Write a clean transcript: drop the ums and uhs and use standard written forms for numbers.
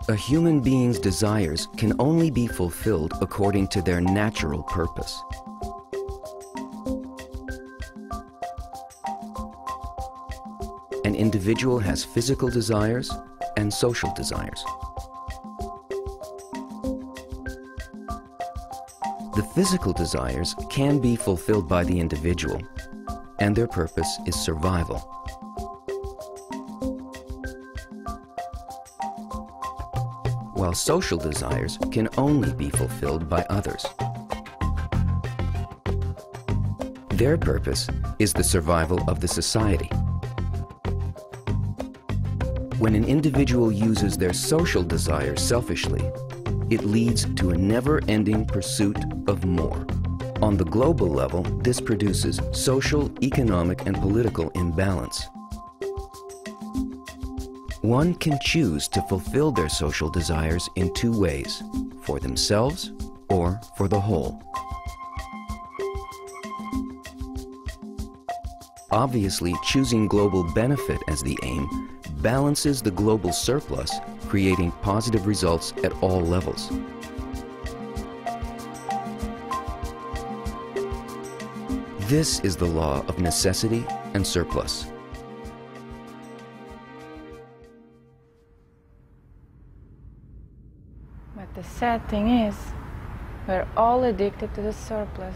A human being's desires can only be fulfilled according to their natural purpose. An individual has physical desires and social desires. The physical desires can be fulfilled by the individual, and their purpose is survival. While social desires can only be fulfilled by others. Their purpose is the survival of the society. When an individual uses their social desires selfishly, it leads to a never-ending pursuit of more. On the global level, this produces social, economic, and political imbalance. One can choose to fulfill their social desires in two ways, for themselves or for the whole. Obviously, choosing global benefit as the aim balances the global surplus, creating positive results at all levels. This is the law of necessity and surplus. But the sad thing is, we're all addicted to the surplus.